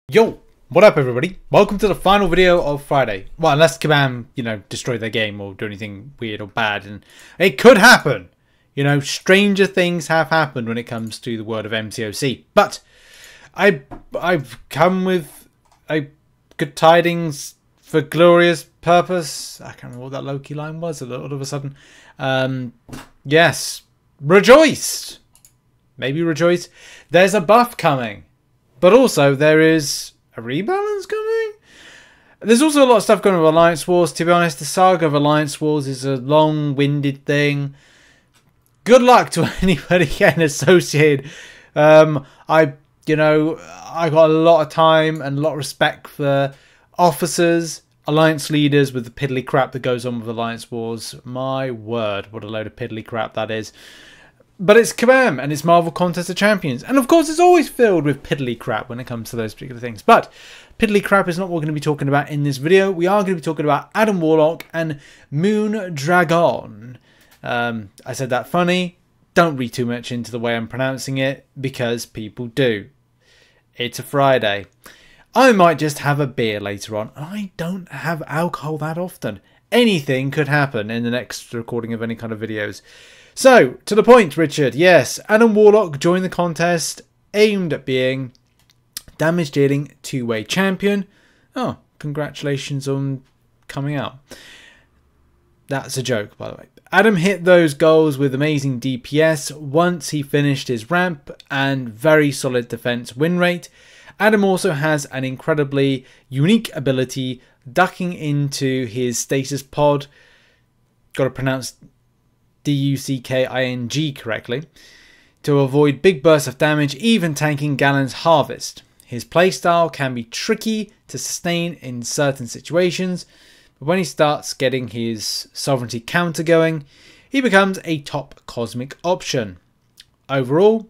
Yo, what up everybody? Welcome to the final video of Friday. Well, unless Kabam, destroy their game or do anything weird or bad, and it could happen. Stranger things have happened when it comes to the world of MCOC. But I've come with a good tidings for glorious purpose. I can't remember what that Loki line was all of a sudden. Yes, rejoice. Maybe rejoice. There's a buff coming. But also, there is a rebalance coming. There's also a lot of stuff going on with Alliance Wars. To be honest, the saga of Alliance Wars is a long-winded thing. Good luck to anybody getting associated. I got a lot of time and a lot of respect for officers, Alliance leaders with the piddly crap that goes on with Alliance Wars. My word, what a load of piddly crap that is. But it's Kabam and it's Marvel Contest of Champions. And of course it's always filled with piddly crap when it comes to those particular things. But piddly crap is not what we're going to be talking about in this video. We are going to be talking about Adam Warlock and Moondragon. I said that funny. Don't read too much into the way I'm pronouncing it because people do. It's a Friday. I might just have a beer later on. I don't have alcohol that often. Anything could happen in the next recording of any kind of videos. So, to the point, Richard. Yes, Adam Warlock joined the contest aimed at being damage dealing two-way champion. Oh, congratulations on coming out. That's a joke, by the way. Adam hit those goals with amazing DPS once he finished his ramp and very solid defense win rate. Adam also has an incredibly unique ability ducking into his stasis pod. Got to pronounce D-U-C-K-I-N-G correctly, to avoid big bursts of damage, even tanking Gallon's Harvest. His playstyle can be tricky to sustain in certain situations, but when he starts getting his sovereignty counter going, he becomes a top cosmic option. Overall,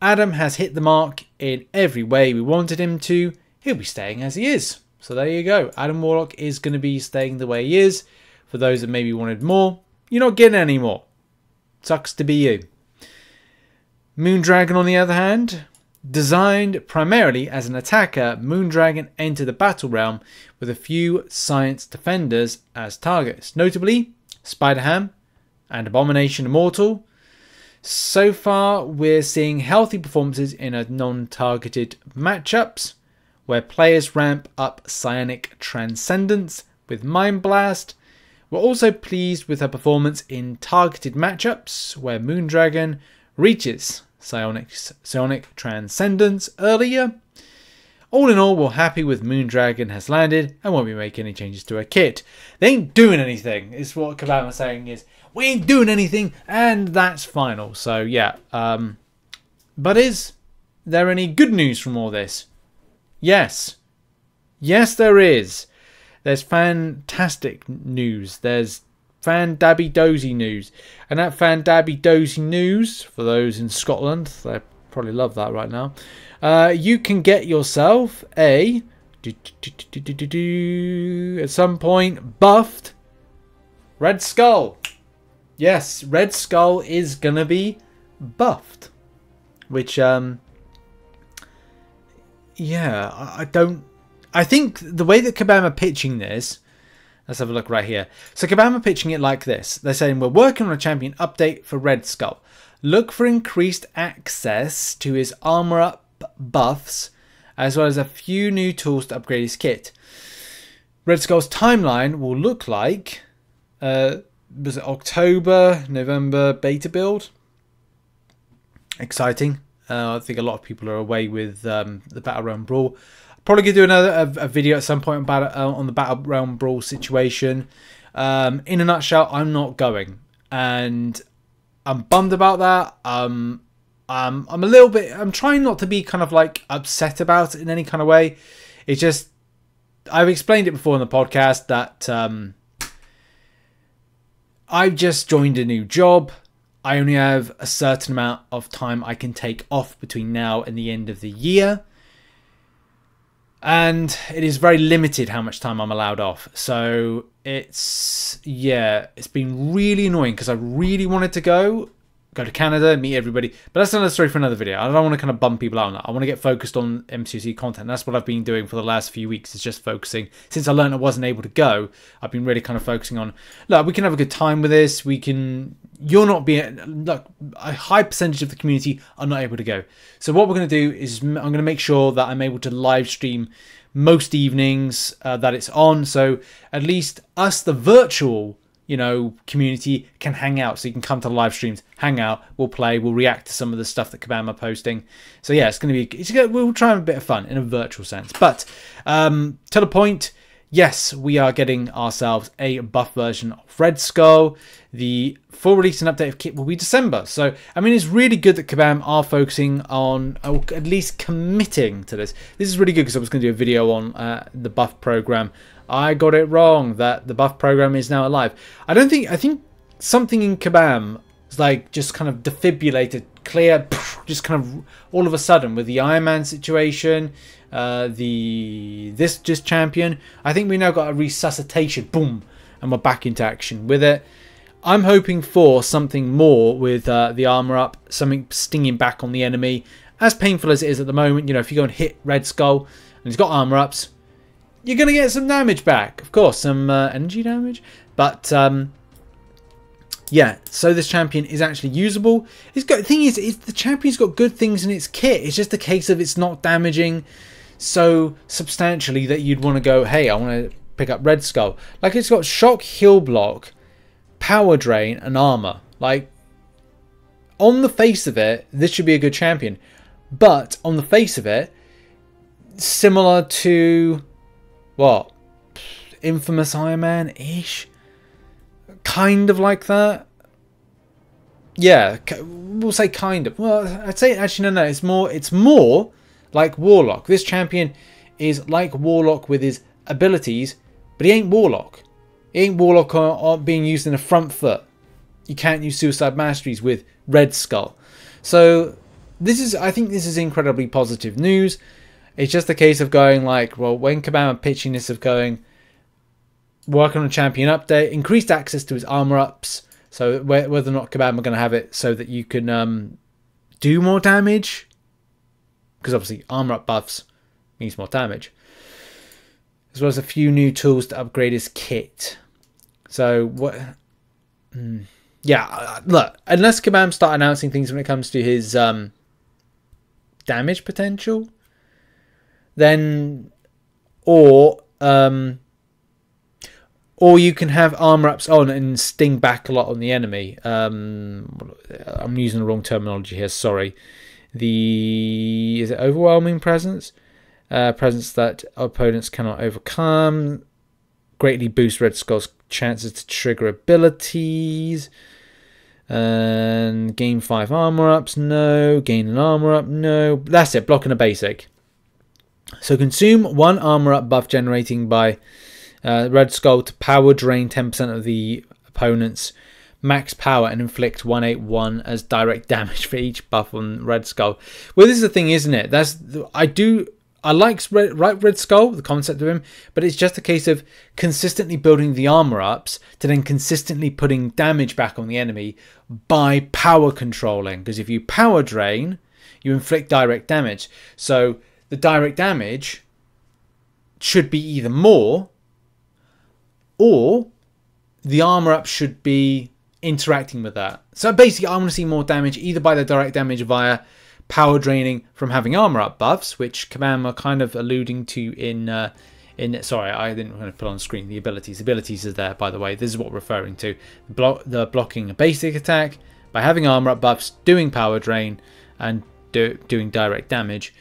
Adam has hit the mark in every way we wanted him to. He'll be staying as he is. So there you go. Adam Warlock is going to be staying the way he is. For those that maybe wanted more, you're not getting any more. Sucks to be you. Moondragon, on the other hand, designed primarily as an attacker, Moondragon entered the battle realm with a few science defenders as targets, notably Spider-Ham and Abomination Immortal. So far, we're seeing healthy performances in a non-targeted matchups, where players ramp up Psionic Transcendence with Mind Blast. We're also pleased with her performance in targeted matchups where Moondragon reaches Psionic Transcendence earlier. All in all, we're happy with Moondragon has landed and won't be making any changes to her kit. They ain't doing anything, is what Kabam was saying, is we ain't doing anything and that's final. So yeah, but is there any good news from all this? Yes. Yes, there is. There's fantastic news. There's fan-dabby-dozy news. And that fan-dabby-dozy news, for those in Scotland, they probably love that right now, you can get yourself a, at some point, buffed Red Skull. Yes, Red Skull is going to be buffed. Which, yeah, I think the way that Kabam are pitching this, let's have a look right here. So Kabam are pitching it like this. They're saying, we're working on a champion update for Red Skull. Look for increased access to his armor up buffs, as well as a few new tools to upgrade his kit. Red Skull's timeline will look like, was it October, November beta build? Exciting. I think a lot of people are away with the Battle Realm Brawl. Probably going to do another video at some point about on the Battle Realm Brawl situation. In a nutshell, I'm not going, and I'm bummed about that. I'm a little bit. I'm trying not to be kind of like upset about it in any kind of way. It's just I've explained it before in the podcast that I've just joined a new job. I only have a certain amount of time I can take off between now and the end of the year. And it is very limited how much time I'm allowed off. So it's, yeah, it's been really annoying because I really wanted to go go to Canada, meet everybody. But that's another story for another video. I don't want to kind of bum people out on that. I want to get focused on MCOC content. That's what I've been doing for the last few weeks, is just focusing. Since I learned I wasn't able to go, I've been really kind of focusing on, look, we can have a good time with this. We can, you're not being, look, a high percentage of the community are not able to go. So what we're going to do is I'm going to make sure that I'm able to live stream most evenings that it's on. So at least us, the virtual, you know, community can hang out. So you can come to the live streams, hang out, we'll play, we'll react to some of the stuff that Kabam are posting. So yeah, it's going to be, we'll try a bit of fun in a virtual sense. But to the point, yes, we are getting ourselves a buff version of Red Skull. The full release and update of kit will be December. So, I mean, it's really good that Kabam are focusing on, or at least committing to this. This is really good because I was going to do a video on the buff program. I got it wrong that the buff program is now alive. I think something in Kabam is like just kind of defibrillated, clear, just kind of all of a sudden with the Iron Man situation, this champion. I think we now got a resuscitation, boom, and we're back into action with it. I'm hoping for something more with the armor up, something stinging back on the enemy. As painful as it is at the moment, you know, if you go and hit Red Skull and he's got armor ups, you're going to get some damage back. Of course, some energy damage. But, yeah, so this champion is actually usable. The thing is, the champion's got good things in its kit. It's just a case of it's not damaging so substantially that you'd want to go, hey, I want to pick up Red Skull. Like, it's got shock, heal block, power drain, and armor. Like, on the face of it, this should be a good champion. But, on the face of it, similar to... what? Infamous Iron Man-ish? Kind of like that? Yeah, we'll say kind of. Well, I'd say actually no, it's more like Warlock. This champion is like Warlock with his abilities, but he ain't Warlock. He ain't Warlock on being used in a front foot. You can't use Suicide Masteries with Red Skull. So I think this is incredibly positive news. It's just a case of going like, well, when Kabam are pitching this, of going, work on a champion update, increased access to his armor ups, so whether or not Kabam are going to have it so that you can do more damage, because obviously armor up buffs means more damage, as well as a few new tools to upgrade his kit. So what? Yeah, look, unless Kabam start announcing things when it comes to his damage potential, then or you can have armor ups on and sting back a lot on the enemy. I'm using the wrong terminology here, sorry. Is it overwhelming presence? Presence that opponents cannot overcome. Greatly boost Red Skull's chances to trigger abilities. And gain 5 armor ups, no. Gain an armor up, no. That's it, blocking a basic. So consume 1 armor up buff generating by Red Skull to power drain 10% of the opponent's max power and inflict 181 as direct damage for each buff on Red Skull. Well, this is the thing, isn't it? I like Red Skull, the concept of him, but it's just a case of consistently building the armor ups to then consistently putting damage back on the enemy by power controlling. Because if you power drain, you inflict direct damage. So the direct damage should be either more, or the armor up should be interacting with that. So basically, I want to see more damage either by the direct damage via power draining from having armor up buffs, which Kabam are kind of alluding to in sorry, I didn't want to put on screen the abilities. The abilities are there, by the way. This is what we're referring to. The blocking a basic attack by having armor up buffs, doing power drain, and doing direct damage.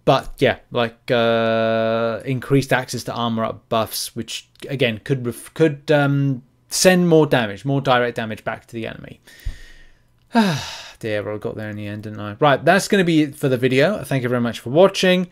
But yeah, like increased access to armor up buffs, which again could send more damage, more direct damage back to the enemy. Dear, well, I got there in the end, didn't I? Right, that's going to be it for the video. Thank you very much for watching.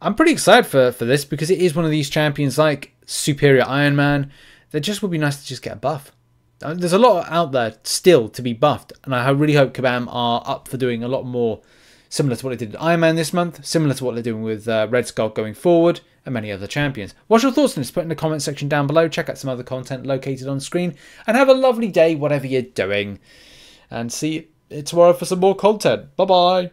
I'm pretty excited for this because it is one of these champions like Superior Iron Man that just would be nice to just get a buff. There's a lot out there still to be buffed, and I really hope Kabam are up for doing a lot more similar to what they did with Iron Man this month, similar to what they're doing with Red Skull going forward, and many other champions. What's your thoughts on this? Put in the comment section down below. Check out some other content located on screen, and have a lovely day, whatever you're doing. and see you tomorrow for some more content. Bye bye.